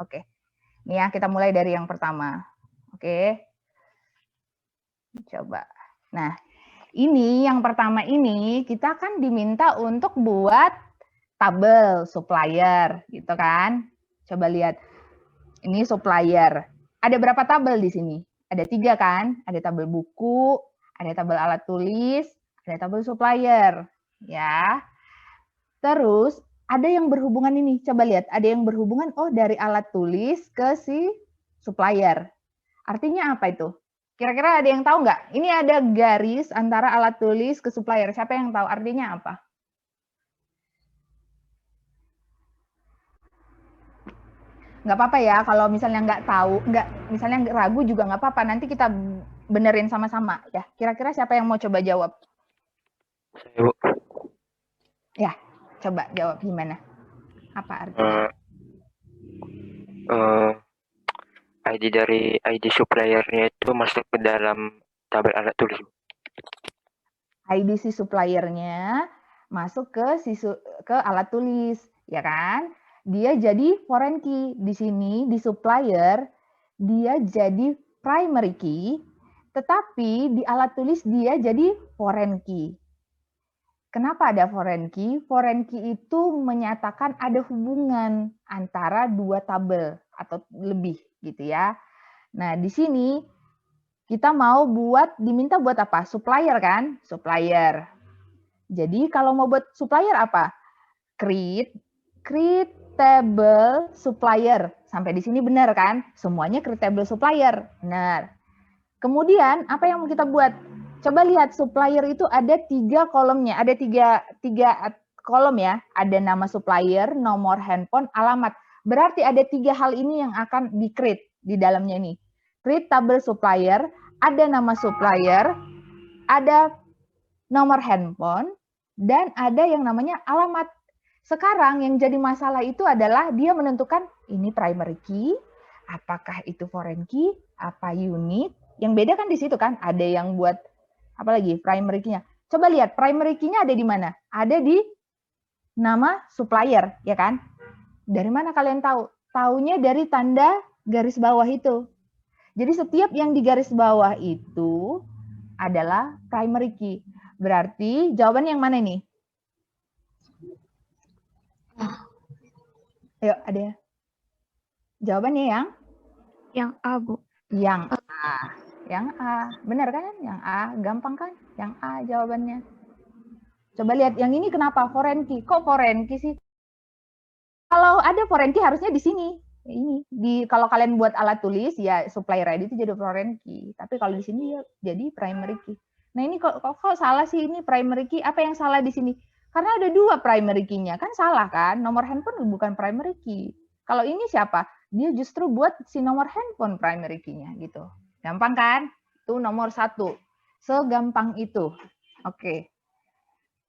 Oke. Ini ya, kita mulai dari yang pertama. Oke. Coba. Nah, ini yang pertama ini kita kan diminta untuk buat tabel supplier, gitu kan. Coba lihat. Ini supplier. Ada berapa tabel di sini? Ada 3 kan? Ada tabel buku, ada tabel alat tulis, ada tabel supplier. Ya. Terus ada yang berhubungan ini. Coba lihat, ada yang berhubungan dari alat tulis ke si supplier. Artinya apa itu? Kira-kira ada yang tahu nggak? Ini ada garis antara alat tulis ke supplier. Siapa yang tahu artinya apa? Nggak apa-apa ya, kalau misalnya nggak tahu, misalnya ragu juga nggak apa-apa. Nanti kita benerin sama-sama ya. Kira-kira siapa yang mau coba jawab? Saya, Bu. Ya, coba jawab gimana? Apa artinya? ID dari ID suppliernya itu masuk ke dalam tabel alat tulis. ID si suppliernya masuk ke alat tulis, ya kan? Dia jadi foreign key. Di sini di supplier dia jadi primary key, tetapi di alat tulis dia jadi foreign key. Kenapa ada foreign key? Foreign key itu menyatakan ada hubungan antara 2 tabel atau lebih gitu ya. Nah, di sini kita mau diminta buat apa? Supplier kan? Supplier. Jadi kalau mau buat supplier apa? Create table supplier. Sampai di sini benar kan? Semuanya create table supplier. Benar. Kemudian apa yang mau kita buat? Coba lihat supplier itu ada 3 kolomnya. Ada tiga kolom ya. Ada nama supplier, nomor handphone, alamat. Berarti ada 3 hal ini yang akan di-create di dalamnya ini. Create table supplier, ada nama supplier, ada nomor handphone, dan ada yang namanya alamat. Sekarang yang jadi masalah itu adalah dia menentukan ini primary key, apakah itu foreign key, apa unit. Yang beda kan di situ kan, ada yang buat apa lagi primary key-nya. Coba lihat primary key-nya ada di mana? Ada di nama supplier, ya kan? Dari mana kalian tahu? Taunya dari tanda garis bawah itu. Jadi setiap yang di garis bawah itu adalah primary key. Berarti jawaban yang mana nih? Ayo, ada ya? Jawabannya Yang A, Bu. Yang A. Yang A. Benar kan? Yang A. Gampang kan? Yang A jawabannya. Coba lihat yang ini kenapa foreign key? Kok foreign key sih? Kalau ada foreign key harusnya di sini. Ini kalau kalian buat alat tulis ya supplier ID itu jadi foreign key. Tapi kalau di sini ya jadi primary key. Nah, ini kok salah sih ini primary key? Apa yang salah di sini? Karena ada 2 primary key-nya. Kan salah kan? Nomor handphone bukan primary key. Kalau ini siapa? Dia justru buat si nomor handphone primary key-nya gitu. Gampang kan? Itu nomor 1. Segampang itu. Oke.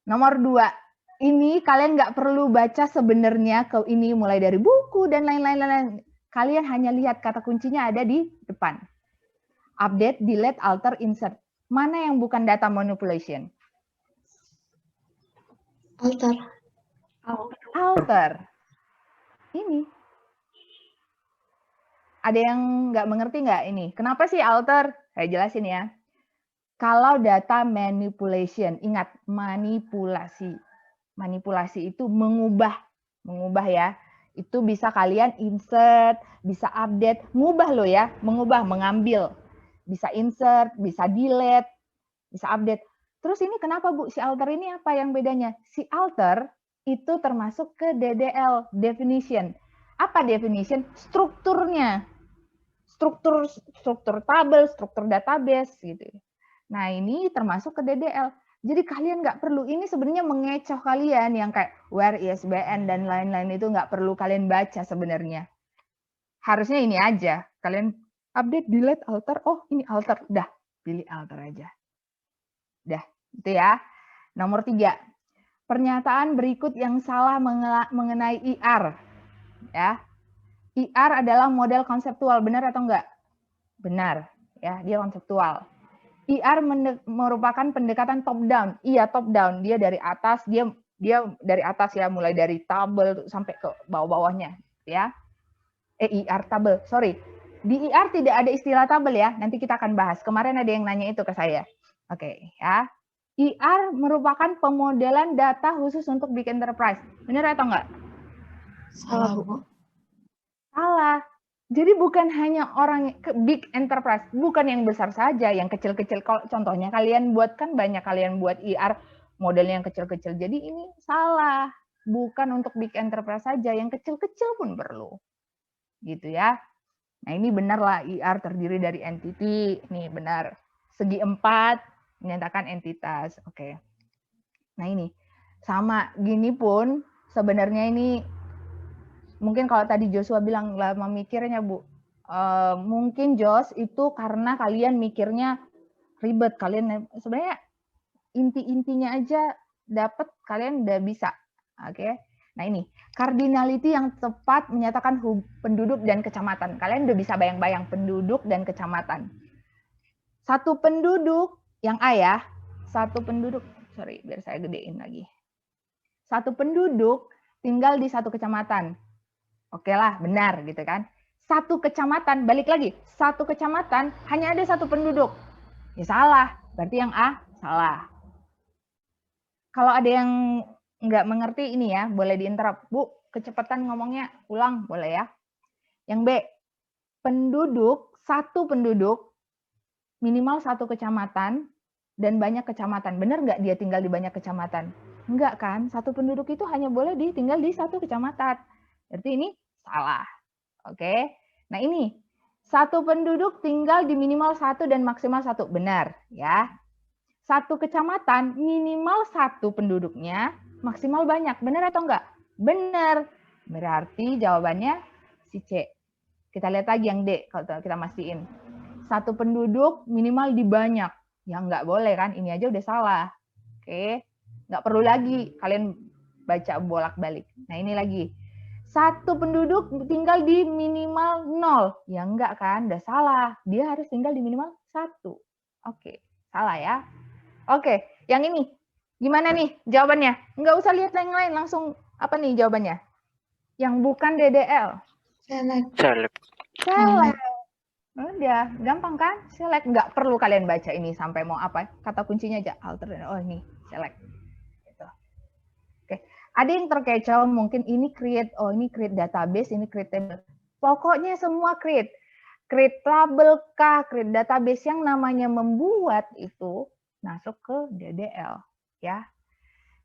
Nomor 2. Ini kalian nggak perlu baca sebenarnya ke ini mulai dari buku dan lain-lain. Kalian hanya lihat kata kuncinya ada di depan. Update, delete, alter, insert. Mana yang bukan data manipulation? Alter. Alter. Ini. Ada yang nggak mengerti nggak ini? Kenapa sih alter? Saya jelasin ya. Kalau data manipulation, ingat manipulasi. Manipulasi itu mengubah ya. Itu bisa kalian insert, bisa update, mengubah loh ya, mengubah, mengambil. Bisa insert, bisa delete, bisa update. Terus ini kenapa Bu? Si alter ini apa yang bedanya? Si alter itu termasuk ke DDL, definition. Apa definition? Strukturnya. Struktur tabel, struktur database gitu. Nah, ini termasuk ke DDL. Jadi kalian nggak perlu, ini sebenarnya mengecoh kalian yang kayak where ISBN dan lain-lain itu nggak perlu kalian baca sebenarnya. Harusnya ini aja. Kalian update, delete, alter. Oh, ini alter. Udah, pilih alter aja. Udah, itu ya. Nomor 3. Pernyataan berikut yang salah mengenai IR. Ya. IR adalah model konseptual, benar atau enggak? Benar, ya, dia konseptual. IR merupakan pendekatan top down. Iya, top down. Dia dari atas, dia dari atas ya, mulai dari tabel sampai ke bawah-bawahnya, ya. IR tabel, sorry. Di IR tidak ada istilah tabel ya, nanti kita akan bahas. Kemarin ada yang nanya itu ke saya. Oke, ya. IR merupakan pemodelan data khusus untuk big enterprise. Benar atau enggak? Salah, Bu. Salah. Jadi bukan hanya orang big enterprise, bukan yang besar saja, yang kecil-kecil. Contohnya kalian buat, kan banyak kalian buat IR modelnya yang kecil-kecil. Jadi ini salah. Bukan untuk big enterprise saja, yang kecil-kecil pun perlu. Gitu ya. Nah, ini benar lah IR terdiri dari entity. Ini benar. Segi 4 menyatakan entitas. Oke. Nah, ini sama gini pun sebenarnya ini mungkin kalau tadi Joshua bilang lama mikirnya, Bu. Mungkin Jos itu karena kalian mikirnya ribet. Kalian sebenarnya inti-intinya aja dapat, kalian udah bisa. Oke. Nah, ini cardinality yang tepat menyatakan penduduk dan kecamatan. Kalian udah bisa bayang-bayang penduduk dan kecamatan. Satu penduduk yang A ya, satu penduduk, sorry biar saya gedein lagi. Satu penduduk tinggal di satu kecamatan. Oke lah, benar gitu kan. Satu kecamatan, balik lagi, satu kecamatan hanya ada satu penduduk. Ya salah, berarti yang A salah. Kalau ada yang nggak mengerti ini ya, boleh diinterrupt. Bu, kecepatan ngomongnya ulang, boleh ya. Yang B, penduduk, satu penduduk, minimal satu kecamatan, dan banyak kecamatan. Benar nggak dia tinggal di banyak kecamatan? Enggak kan, satu penduduk itu hanya boleh tinggal di satu kecamatan. Berarti ini salah. Oke, nah ini, satu penduduk tinggal di minimal satu dan maksimal satu. Benar ya. Satu kecamatan minimal satu penduduknya, maksimal banyak. Benar atau enggak? Benar. Berarti jawabannya si C. Kita lihat lagi yang D, kalau kita mastiin. Satu penduduk minimal di banyak. Ya enggak boleh kan, ini aja udah salah. Oke, enggak perlu lagi kalian baca bolak-balik. Nah ini lagi. Satu penduduk tinggal di minimal 0. Ya enggak kan, udah salah. Dia harus tinggal di minimal 1. Oke, salah ya. Oke, yang ini. Gimana nih jawabannya? Nggak usah lihat yang lain, langsung apa nih jawabannya? Yang bukan DDL. Select. Select. Select. Udah, gampang kan? Select. Nggak perlu kalian baca ini sampai mau apa. Kata kuncinya aja, alternate. Oh ini, select. Gitu. Oke, ada yang terkecoh, mungkin ini create, oh ini create database, ini create table. Pokoknya semua create. Create table kah, create database yang namanya membuat itu masuk ke DDL ya.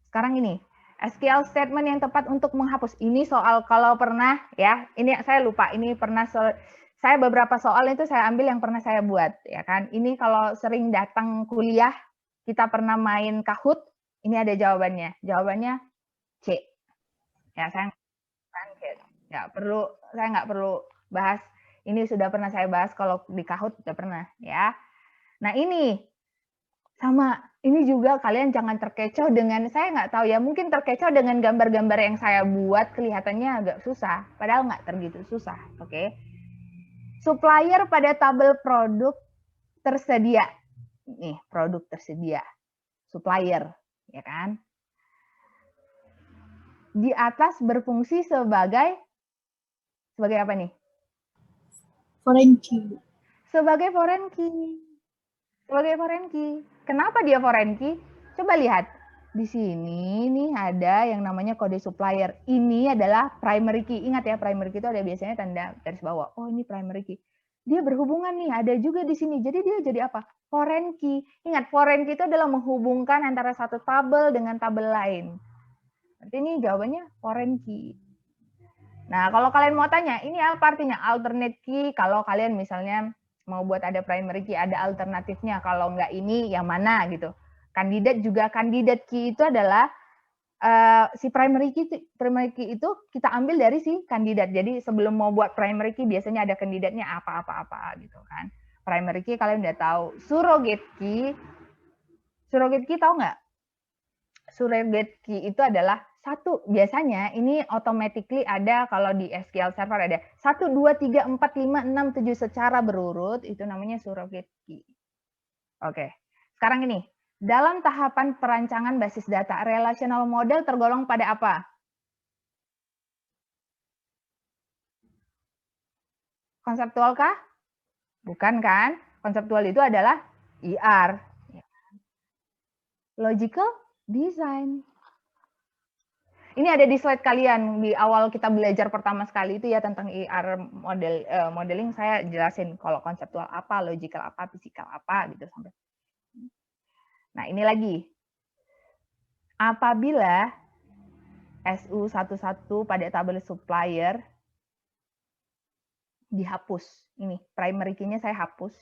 Sekarang ini SQL statement yang tepat untuk menghapus. Ini soal kalau pernah ya, ini saya lupa, ini pernah saya beberapa soal itu saya ambil yang pernah saya buat ya kan. Ini kalau sering datang kuliah kita pernah main Kahoot, ini ada jawabannya. Jawabannya C. Ya, saya nggak perlu bahas. Ini sudah pernah saya bahas kalau di Kahoot sudah pernah ya. Nah, ini sama ini juga kalian jangan terkecoh dengan, saya nggak tahu ya, mungkin terkecoh dengan gambar-gambar yang saya buat kelihatannya agak susah, padahal nggak tergitu susah, oke? Supplier pada tabel produk tersedia, nih produk tersedia, supplier, ya kan? Di atas berfungsi sebagai apa nih? Foreign key. Sebagai foreign key. Sebagai foreign key. Kenapa dia foreign key? Coba lihat. Di sini nih ada yang namanya kode supplier. Ini adalah primary key. Ingat ya, primary key itu ada biasanya tanda garis bawah. Oh, ini primary key. Dia berhubungan nih, ada juga di sini. Jadi dia jadi apa? Foreign key. Ingat, foreign key itu adalah menghubungkan antara satu tabel dengan tabel lain. Berarti ini jawabannya foreign key. Nah, kalau kalian mau tanya, ini apa artinya alternate key? Kalau kalian misalnya mau buat ada primary key, ada alternatifnya. Kalau nggak ini, yang mana gitu. Kandidat juga, kandidat key itu adalah si primary key itu kita ambil dari si kandidat. Jadi sebelum mau buat primary key, biasanya ada kandidatnya apa gitu kan. Primary key kalian udah tahu. Surrogate key tahu nggak? Surrogate key itu adalah satu, biasanya ini automatically ada kalau di SQL Server ada 1, 2, 3, 4, 5, 6, 7 secara berurut, itu namanya surrogate key. Oke, sekarang ini, dalam tahapan perancangan basis data, relational model tergolong pada apa? Konseptual kah? Bukan kan? Konseptual itu adalah ER. Logical design. Ini ada di slide kalian di awal kita belajar pertama sekali itu ya tentang ER modeling, saya jelasin kalau konseptual apa, logical apa, physical apa gitu sampai. Nah, ini lagi. Apabila SU11 pada tabel supplier dihapus, ini primary key-nya saya hapus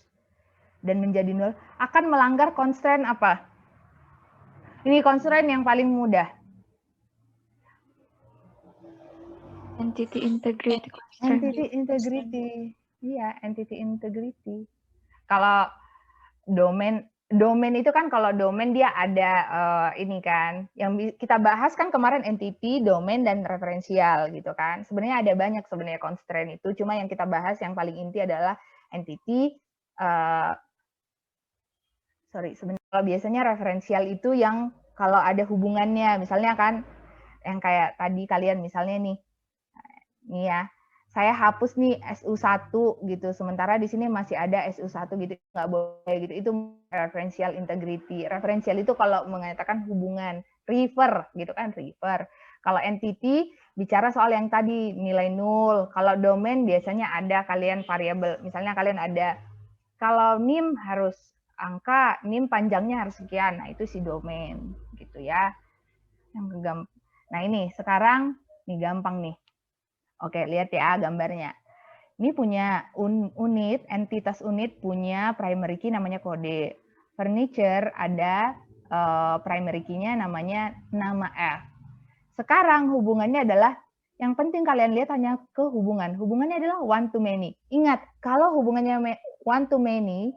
dan menjadi 0, akan melanggar constraint apa? Ini constraint yang paling mudah. Entity integrity. Entity integrity. Iya, entity integrity. Kalau domain itu kan kalau domain dia ada ini kan, yang kita bahas kan kemarin entity, domain dan referensial gitu kan. Sebenarnya ada banyak sebenarnya constraint itu, cuma yang kita bahas yang paling inti adalah entity. Sebenarnya kalau biasanya referensial itu yang kalau ada hubungannya, misalnya kan yang kayak tadi kalian misalnya nih ya, saya hapus nih SU1 gitu, sementara di sini masih ada SU1 gitu, nggak boleh gitu. Itu referential integrity. Referential itu kalau mengatakan hubungan, refer gitu kan, refer. Kalau entity bicara soal yang tadi nilai 0. Kalau domain biasanya ada kalian variabel. Misalnya kalian ada kalau NIM harus angka, NIM panjangnya harus sekian. Nah, itu si domain gitu ya. Nah, ini sekarang nih gampang nih. Oke, lihat ya gambarnya. Ini punya unit, entitas unit punya primary key namanya kode. Furniture ada primary key-nya namanya nama F. Sekarang hubungannya adalah, yang penting kalian lihat hanya ke hubungan. Hubungannya adalah one to many. Ingat, kalau hubungannya one to many,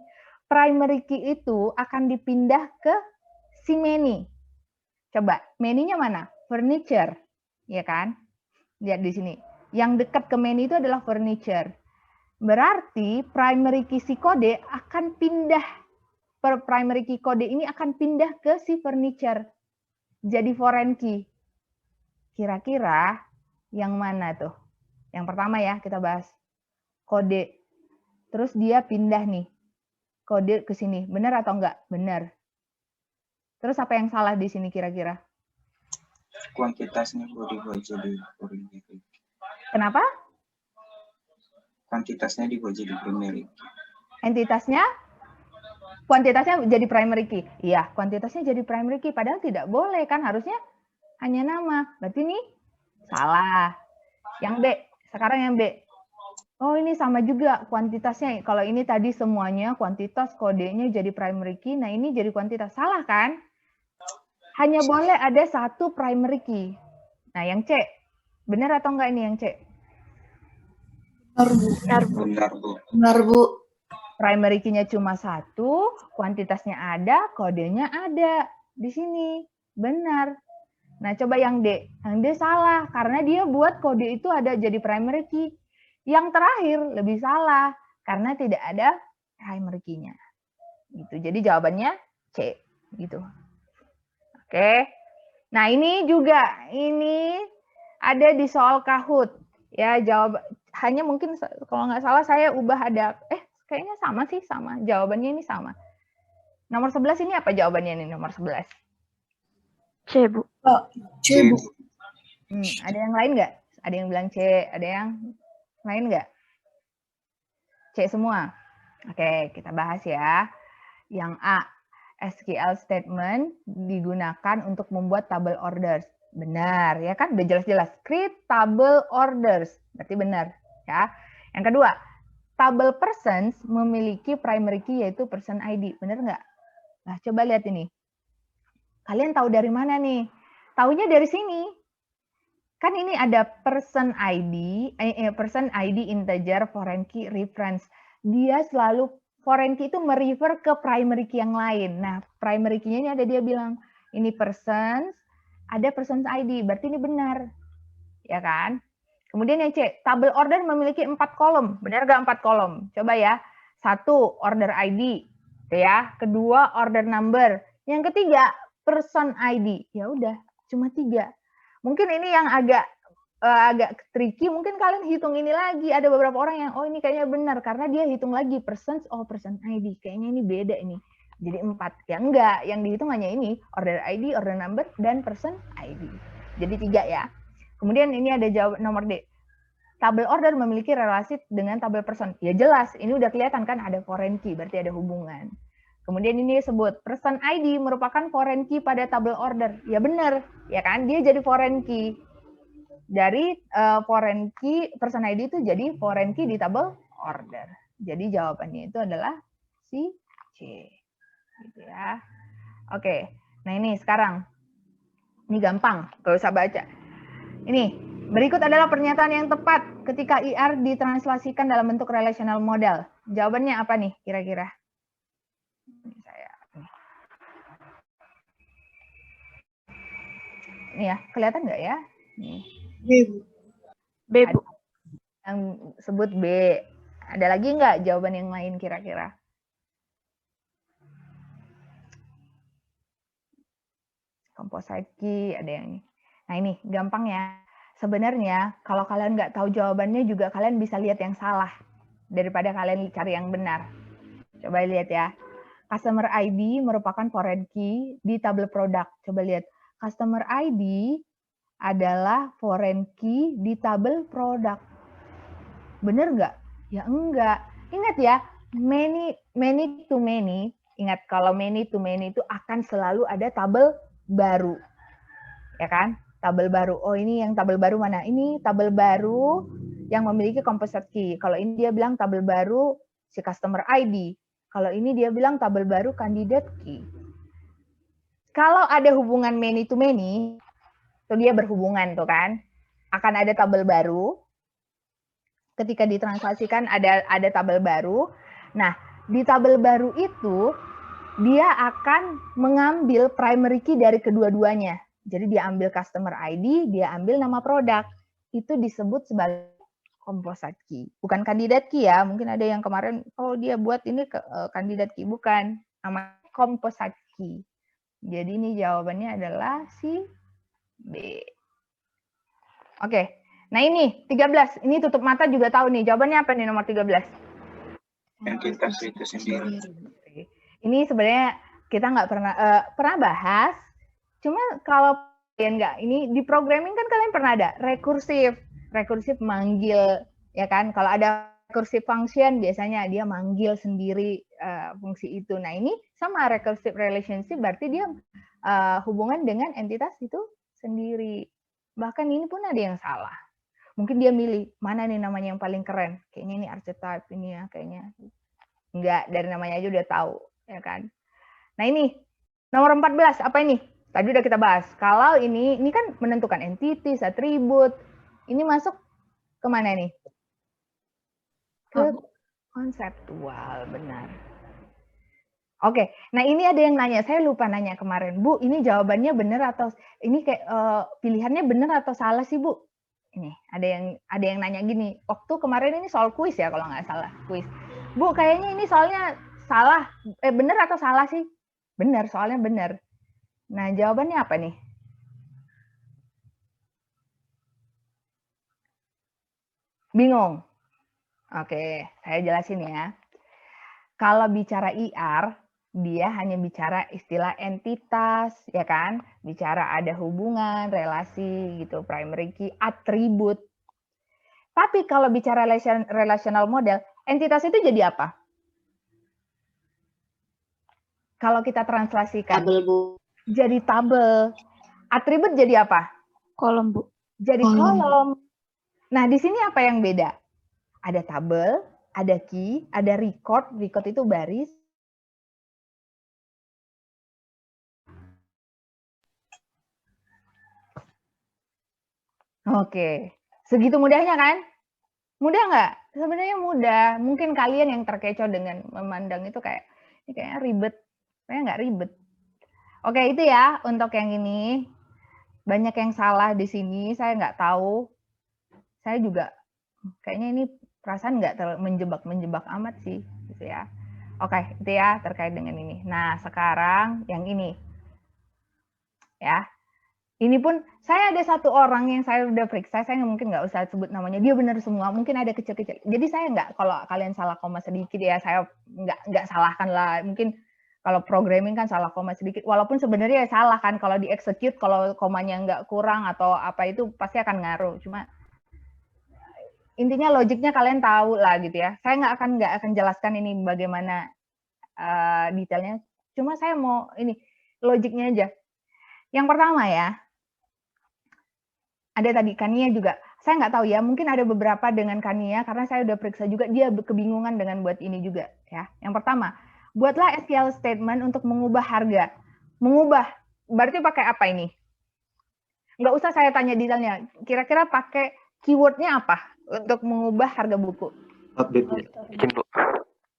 primary key itu akan dipindah ke si many. Coba, many-nya mana? Furniture, ya kan? Lihat di sini. Yang dekat ke many itu adalah furniture. Berarti primary key si kode akan pindah, primary key kode ini akan pindah ke si furniture. Jadi foreign key. Kira-kira yang mana tuh? Yang pertama ya kita bahas. Kode. Terus dia pindah nih. Kode ke sini. Benar atau enggak? Benar. Terus apa yang salah di sini kira-kira? Kuantitasnya dibuat jadi primary. Kenapa? Kuantitasnya dibuat jadi primary. Entitasnya? Kuantitasnya jadi primary key. Iya, kuantitasnya jadi primary key. Padahal tidak boleh kan, harusnya hanya nama. Berarti ini salah. Yang B, sekarang yang B. Oh, ini sama juga kuantitasnya. Kalau ini tadi semuanya kuantitas, kodenya jadi primary key. Nah, ini jadi kuantitas. Salah kan? Hanya boleh ada satu primary key. Nah, yang C. Benar atau enggak ini yang C? Benar, Bu. Benar, Bu. Benar, Bu. Primary key-nya cuma satu, kuantitasnya ada, kodenya ada. Di sini. Benar. Nah, coba yang D. Yang D salah, karena dia buat kode itu ada jadi primary key. Yang terakhir lebih salah, karena tidak ada primary key-nya. Gitu. Jadi jawabannya C. Gitu. Oke. Nah, ini juga. Ini ada di soal Kahoot. Ya, jawab hanya mungkin kalau nggak salah saya ubah ada kayaknya sama sih, sama. Jawabannya ini sama. Nomor 11 ini apa jawabannya nih nomor 11? C, Bu. C, Bu. Ada yang lain nggak? Ada yang bilang C, ada yang lain nggak? C semua. Oke, kita bahas ya. Yang A, SQL statement digunakan untuk membuat table orders. Benar, ya kan? Udah jelas-jelas. Create table orders. Berarti benar. Ya. Yang kedua, table persons memiliki primary key yaitu person ID. Benar nggak? Nah, coba lihat ini. Kalian tahu dari mana nih? Taunya dari sini. Kan ini ada person ID integer foreign key reference. Dia selalu foreign key itu merefer ke primary key yang lain. Nah, primary key-nya ini ada dia bilang ini persons, ada persons ID, berarti ini benar. Ya kan? Kemudian yang C, table order memiliki 4 kolom. Benar nggak 4 kolom? Coba ya. 1, order ID. Ya. Kedua, order number. Yang ketiga, person ID. Ya udah, cuma 3. Mungkin ini yang agak agak tricky, mungkin kalian hitung ini lagi. Ada beberapa orang yang, oh ini kayaknya benar, karena dia hitung lagi persons, oh person ID, kayaknya ini beda ini. Jadi 4. Ya enggak, yang dihitung hanya ini, order ID, order number, dan person ID. Jadi 3 ya. Kemudian ini ada jawab nomor D. Tabel order memiliki relasi dengan tabel person. Ya jelas, ini udah kelihatan kan ada foreign key, berarti ada hubungan. Kemudian ini disebut person ID merupakan foreign key pada tabel order. Ya benar, ya kan? Dia jadi foreign key. Dari foreign key, person ID itu jadi foreign key di tabel order. Jadi jawabannya itu adalah si C. Gitu ya. Oke, nah ini sekarang. Ini gampang, gak usah baca. Ini, berikut adalah pernyataan yang tepat ketika IR ditranslasikan dalam bentuk relational model. Jawabannya apa nih kira-kira? Ini ya, kelihatan nggak ya? Nih. B, Bu. B, Bu. Yang sebut B. Ada lagi nggak jawaban yang lain kira-kira? Composite key, ada yang ini. Nah ini, gampang ya. Sebenarnya, kalau kalian nggak tahu jawabannya juga kalian bisa lihat yang salah. Daripada kalian cari yang benar. Coba lihat ya. Customer ID merupakan foreign key di tabel produk. Coba lihat. Customer ID adalah foreign key di tabel produk. Bener nggak? Ya enggak. Ingat ya, many to many. Ingat, kalau many to many itu akan selalu ada tabel baru. Ya kan? Tabel baru. Oh, ini yang tabel baru mana? Ini tabel baru yang memiliki composite key. Kalau ini dia bilang tabel baru si customer ID. Kalau ini dia bilang tabel baru candidate key. Kalau ada hubungan many to many, itu dia berhubungan tuh kan. Akan ada tabel baru. Ketika ditranslasikan ada tabel baru. Nah, di tabel baru itu dia akan mengambil primary key dari kedua-duanya. Jadi dia ambil customer ID, dia ambil nama produk. Itu disebut sebagai composite key. Bukan candidate key ya. Mungkin ada yang kemarin, oh dia buat ini candidate key. Bukan. Nama composite key. Jadi ini jawabannya adalah si B. Oke. Nah ini 13. Ini tutup mata juga tahu nih. Jawabannya apa nih nomor 13? Entitas itu sendiri. Ini sebenarnya kita nggak pernah bahas. Cuma kalau kalian nggak, ini di programming kan kalian pernah ada rekursif manggil, ya kan? Kalau ada recursive function biasanya dia manggil sendiri fungsi itu. Nah ini sama recursive relationship berarti dia hubungan dengan entitas itu sendiri. Bahkan ini pun ada yang salah. Mungkin dia milih mana nih namanya yang paling keren. Kayaknya ini archetype ini ya kayaknya. Enggak, dari namanya aja udah tahu, ya kan? Nah ini nomor 14 apa ini? Tadi udah kita bahas. Kalau ini kan menentukan entities, atribut. Ini masuk kemana nih? Ke konseptual, benar. Oke, nah ini ada yang nanya, saya lupa nanya kemarin, Bu, ini jawabannya benar atau ini kayak pilihannya benar atau salah sih, Bu? Ini ada yang nanya gini. Waktu kemarin ini soal kuis ya kalau nggak salah, kuis. Bu, kayaknya ini soalnya salah, benar atau salah sih? Benar, soalnya benar. Nah, jawabannya apa nih? Bingung? Oke, saya jelasin ya. Kalau bicara IR, dia hanya bicara istilah entitas, ya kan? Bicara ada hubungan, relasi gitu, primary key, atribut. Tapi kalau bicara relational model, entitas itu jadi apa? Kalau kita translasikan. Tabel, Bu. Jadi tabel. Atribut jadi apa? Kolom, Bu. Jadi kolom. Nah, di sini apa yang beda? Ada tabel, ada key, ada record. Record itu baris. Oke. Segitu mudahnya kan? Mudah nggak? Sebenarnya mudah. Mungkin kalian yang terkecoh dengan memandang itu kayak, ini kayaknya ribet. Kayaknya nggak ribet. Oke, itu ya untuk yang ini. Banyak yang salah di sini, saya nggak tahu. Saya juga kayaknya ini perasaan nggak menjebak amat sih, gitu ya. Oke, itu ya terkait dengan ini. Nah, sekarang yang ini. Ya. Ini pun saya ada satu orang yang saya udah periksa, saya mungkin nggak usah sebut namanya, dia benar semua, mungkin ada kecil-kecil. Jadi saya nggak, kalau kalian salah koma sedikit ya, saya nggak salahkan lah. Mungkin kalau programming kan salah koma sedikit, walaupun sebenarnya ya salah kan, kalau di execute, kalau komanya nggak kurang atau apa itu pasti akan ngaruh. Cuma intinya logiknya kalian tahu lah gitu ya. Saya nggak akan jelaskan ini bagaimana detailnya. Cuma saya mau ini logiknya aja. Yang pertama ya, ada tadi Kania juga. Saya nggak tahu ya, mungkin ada beberapa dengan Kania karena saya udah periksa juga, dia kebingungan dengan buat ini juga ya. Yang pertama, buatlah SQL statement untuk mengubah harga. Mengubah, berarti pakai apa ini? Nggak usah saya tanya detailnya. Kira-kira pakai keywordnya apa untuk mengubah harga buku? Update.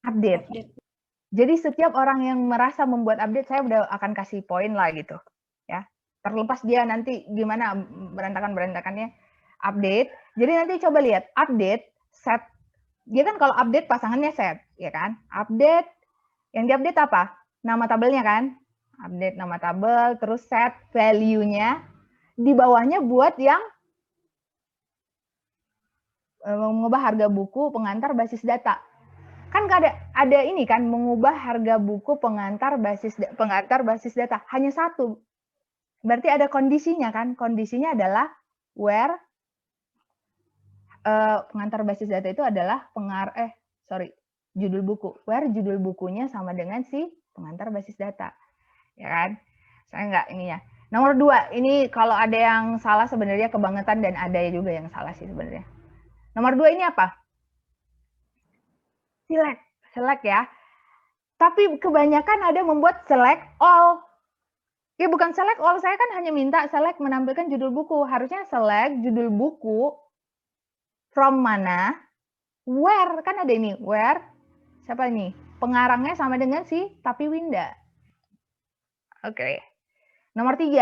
Update. Jadi setiap orang yang merasa membuat update, saya udah akan kasih poin lah gitu ya. Terlepas dia nanti gimana berantakan-berantakannya, update. Jadi nanti coba lihat, update, set. Dia kan kalau update pasangannya set, ya kan? Update, yang diupdate apa? Nama tabelnya kan? Update nama tabel, terus set value-nya. Di bawahnya buat yang mengubah harga buku pengantar basis data. Kan ada ini kan, mengubah harga buku pengantar basis data. Hanya satu. Berarti ada kondisinya kan, kondisinya adalah where pengantar basis data itu adalah judul buku, where judul bukunya sama dengan si pengantar basis data, ya kan? Saya nggak ini ya. Nomor 2, ini kalau ada yang salah sebenarnya kebangetan dan ada juga yang salah sih sebenarnya. Nomor 2 ini apa? Select ya. Tapi kebanyakan ada membuat select all. Ya bukan select all, saya kan hanya minta select menampilkan judul buku. Harusnya select judul buku from mana, where, kan ada ini, where, siapa ini? Pengarangnya sama dengan si Tapi Winda. Oke. Nomor 3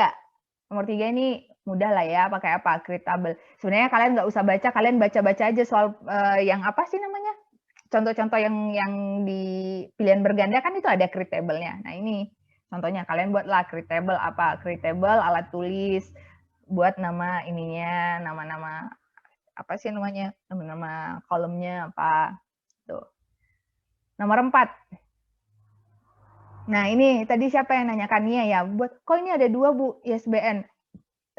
ini mudah lah ya, pakai apa? Create table. Sebenarnya kalian nggak usah baca, kalian baca-baca aja soal yang apa sih namanya? Contoh-contoh yang di pilihan berganda kan itu ada create table-nya. Nah ini contohnya, kalian buatlah create table apa? Create table alat tulis, buat nama ininya, nama-nama apa sih namanya? Nama-nama kolomnya apa? Tuh. Nomor 4. Nah ini tadi siapa yang nanyakan Nia ya? Buat kok ini ada 2 Bu ISBN.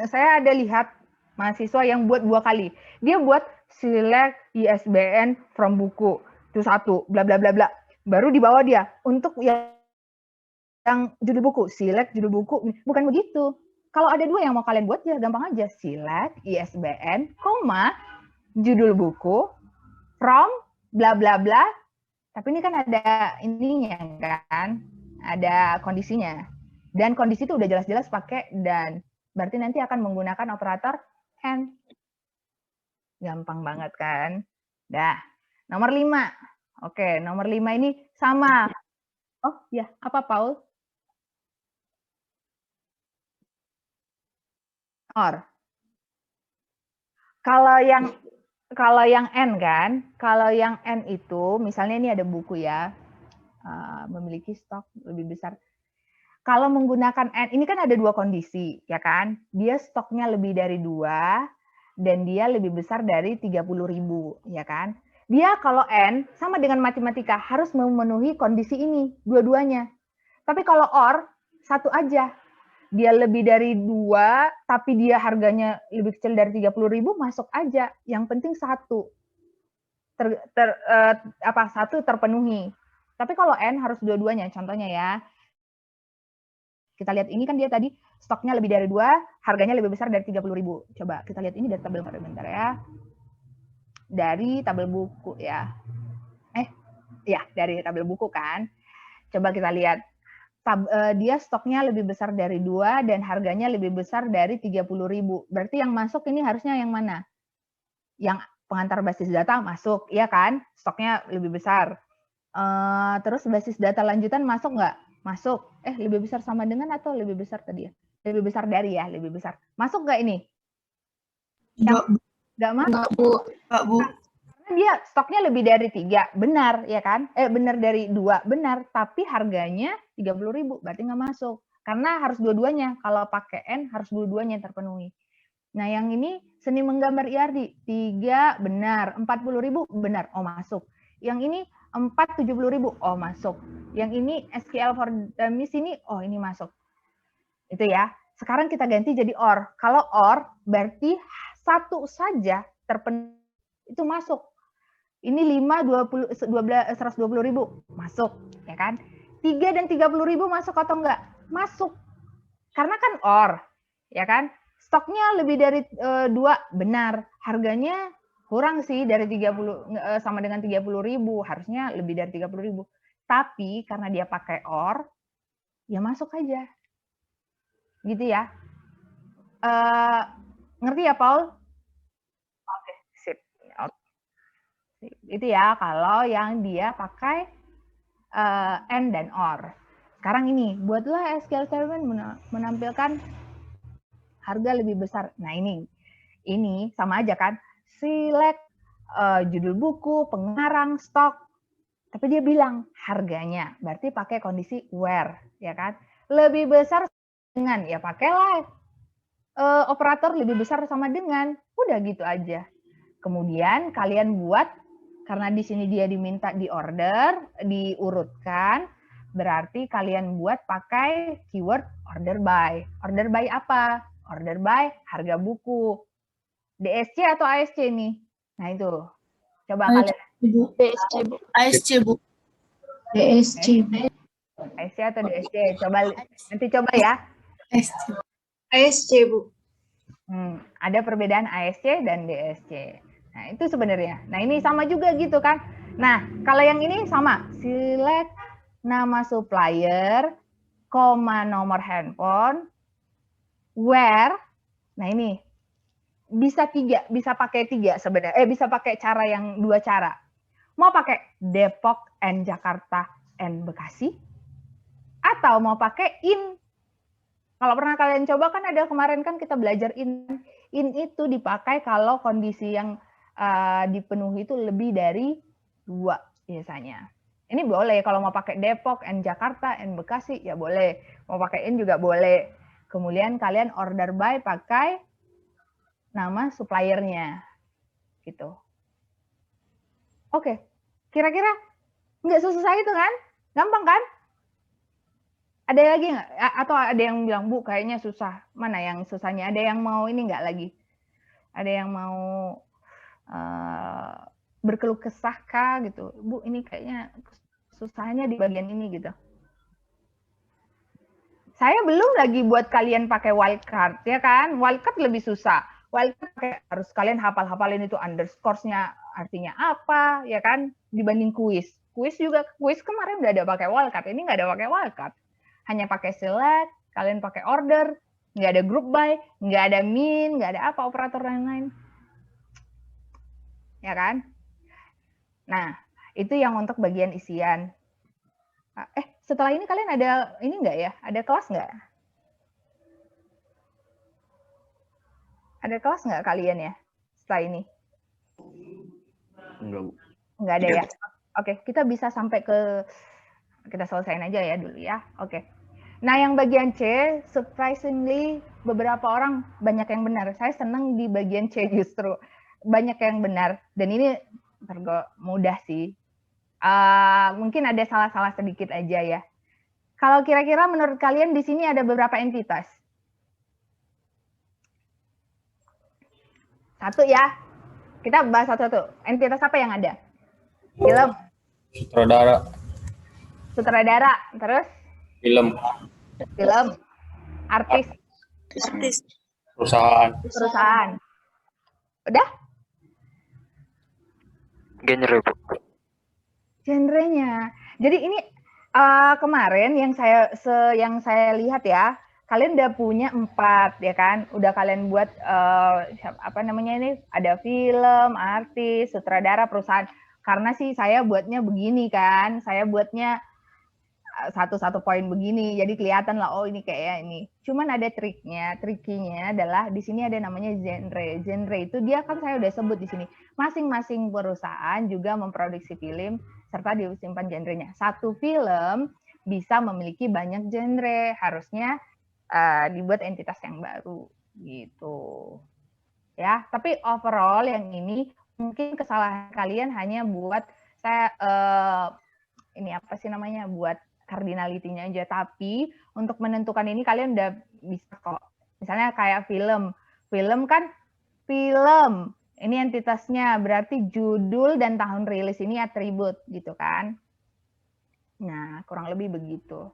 Saya ada lihat mahasiswa yang buat 2 kali. Dia buat select ISBN from buku. Itu 1, bla bla bla bla. Baru di bawah dia untuk yang judul buku, select judul buku. Bukan begitu. Kalau ada 2 yang mau kalian buat ya gampang aja, select ISBN, judul buku from bla bla bla. Tapi ini kan ada ininya kan, ada kondisinya. Dan kondisi itu udah jelas-jelas pakai dan. Berarti nanti akan menggunakan operator and. Gampang banget kan? Dah. Nomor 5. Oke, nomor 5 ini sama. Oh ya, apa Paul? Or. Kalau yang N kan, kalau yang N itu, misalnya ini ada buku ya, memiliki stok lebih besar. Kalau menggunakan N, ini kan ada 2 kondisi, ya kan? Dia stoknya lebih dari 2, dan dia lebih besar dari 30.000, ya kan? Dia kalau N, sama dengan matematika, harus memenuhi kondisi ini, dua-duanya. Tapi kalau OR, 1 aja. Dia lebih dari 2, tapi dia harganya lebih kecil dari 30.000, masuk aja. Yang penting 1. 1 terpenuhi. Tapi kalau N harus dua-duanya, contohnya ya. Kita lihat ini kan dia tadi stoknya lebih dari 2, harganya lebih besar dari 30.000. Coba kita lihat ini dari tabel bentar ya. Dari tabel buku ya. Dari tabel buku kan. Coba kita lihat. Dia stoknya lebih besar dari 2 dan harganya lebih besar dari 30.000. Berarti yang masuk ini harusnya yang mana? Yang pengantar basis data masuk, ya kan? Stoknya lebih besar. Terus basis data lanjutan masuk nggak? Masuk. Lebih besar sama dengan atau lebih besar tadi ya? Lebih besar dari ya, lebih besar. Masuk nggak ini? Nggak masuk. Nggak, Bu. Karena dia stoknya lebih dari 3, benar ya kan? Benar dari 2, benar. Tapi harganya 30.000, berarti nggak masuk. Karena harus dua-duanya. Kalau pakai N harus dua-duanya terpenuhi. Nah, yang ini seni menggambar IRD 3 benar, 40.000 benar, oh masuk. Yang ini 470.000, oh masuk. Yang ini SQL for Dummies ini, oh ini masuk. Itu ya. Sekarang kita ganti jadi OR. Kalau OR berarti satu saja terpenuhi itu masuk. Ini 5, 20, 12, 120.000 masuk, ya kan? 3 dan 30.000 masuk atau enggak? Masuk. Karena kan OR, ya kan? Stoknya lebih dari 2 benar. Harganya kurang sih dari 30 sama dengan 30.000, harusnya lebih dari 30.000. Tapi karena dia pakai OR, ya masuk aja. Gitu ya. Ngerti ya, Paul? Oke, sip. Itu ya kalau yang dia pakai and dan or. Sekarang ini, buatlah SQL Server menampilkan harga lebih besar. Nah ini sama aja kan, select judul buku, pengarang, stok. Tapi dia bilang harganya, berarti pakai kondisi where, ya kan? Lebih besar dengan, ya pakailah operator lebih besar sama dengan, udah gitu aja. Kemudian kalian buat, karena di sini dia diminta di order, diurutkan, berarti kalian buat pakai keyword order by. Order by apa? Order by harga buku. DSC atau ASC nih? Nah itu. Coba kalian. DSC, Bu. ASC, Bu. DSC. ASC atau DSC? Coba nanti coba ya. ASC, Bu. Ada perbedaan ASC dan DSC. Nah, itu sebenarnya. Nah, ini sama juga gitu kan. Nah, kalau yang ini sama. Select nama supplier, nomor handphone, where. Nah, ini bisa pakai 3 sebenarnya. Bisa pakai cara yang 2 cara. Mau pakai Depok and Jakarta and Bekasi, atau mau pakai in. Kalau pernah kalian coba kan ada kemarin kan kita belajar in. In itu dipakai kalau kondisi yang dipenuhi itu lebih dari 2 biasanya. Ini boleh kalau mau pakai Depok and Jakarta and Bekasi ya boleh. Mau pakai in juga boleh. Kemudian kalian order by pakai nama suppliernya. Gitu. Oke. Kira-kira nggak susah itu kan? Gampang kan? Ada lagi nggak? Atau ada yang bilang, Bu, kayaknya susah. Mana yang susahnya? Ada yang mau ini nggak lagi? Ada yang mau berkeluh kesah kah gitu? Bu, ini kayaknya susahnya di bagian ini gitu. Saya belum lagi buat kalian pakai wildcard, ya kan? Wildcard lebih susah. Wildcard harus kalian hafal-hafalin itu underscore-nya artinya apa, ya kan? Dibanding kuis. Kuis kemarin udah ada pakai wildcard, ini nggak ada pakai wildcard. Hanya pakai select, kalian pakai order, nggak ada group by, nggak ada min, nggak ada apa operator lain-lain. Ya kan? Nah, itu yang untuk bagian isian. Setelah ini kalian ada ini nggak ya? Ada kelas nggak? Ada kelas nggak kalian ya setelah ini? Nggak ada ya? Oke, kita bisa sampai kita selesaiin aja ya dulu ya. Oke. Nah, yang bagian C, surprisingly beberapa orang banyak yang benar. Saya senang di bagian C justru. Banyak yang benar. Dan ini mudah sih. Mungkin ada salah-salah sedikit aja ya. Kalau kira-kira menurut kalian di sini ada beberapa entitas? Satu ya. Kita bahas satu-satu. Entitas apa yang ada? Film. Sutradara. Terus? Film. Artis. Perusahaan. Udah? Genre, Bu. Genrenya. Jadi ini kemarin yang saya lihat ya, kalian udah punya 4 ya kan? Udah kalian buat apa namanya ini? Ada film, artis, sutradara, perusahaan. Karena sih saya buatnya begini kan, saya buatnya satu poin begini, jadi kelihatan lah, oh ini kayak ini. Cuman ada trikinya adalah di sini ada namanya genre. Genre itu dia kan saya udah sebut di sini. Masing-masing perusahaan juga memproduksi film serta disimpan genrenya. Satu film bisa memiliki banyak genre, harusnya dibuat entitas yang baru gitu. Ya, tapi overall yang ini mungkin kesalahan kalian hanya buat saya ini apa sih namanya, buat cardinality-nya aja, tapi untuk menentukan ini kalian udah bisa kok. Misalnya kayak film kan film, ini entitasnya berarti judul dan tahun rilis ini atribut gitu kan. Nah, kurang lebih begitu.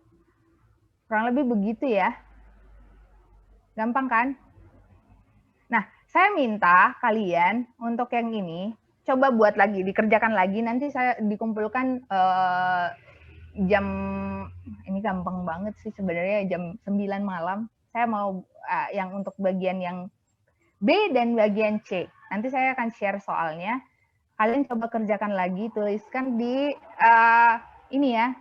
Kurang lebih begitu ya. Gampang kan? Nah, saya minta kalian untuk yang ini coba buat lagi, dikerjakan lagi. Nanti saya dikumpulkan jam, ini gampang banget sih sebenarnya, jam 9 malam. Saya mau yang untuk bagian yang B dan bagian C. Nanti saya akan share soalnya. Kalian coba kerjakan lagi, tuliskan di ini ya,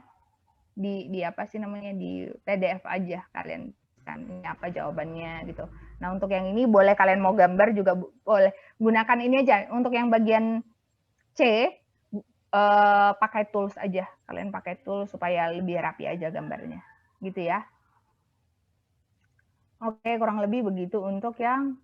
di apa sih namanya, di PDF aja kalian kan ini apa jawabannya gitu. Nah, untuk yang ini boleh kalian mau gambar juga boleh. Gunakan ini aja. Untuk yang bagian C pakai tools aja. Kalian pakai tools supaya lebih rapi aja gambarnya. Gitu ya. Oke, kurang lebih begitu untuk yang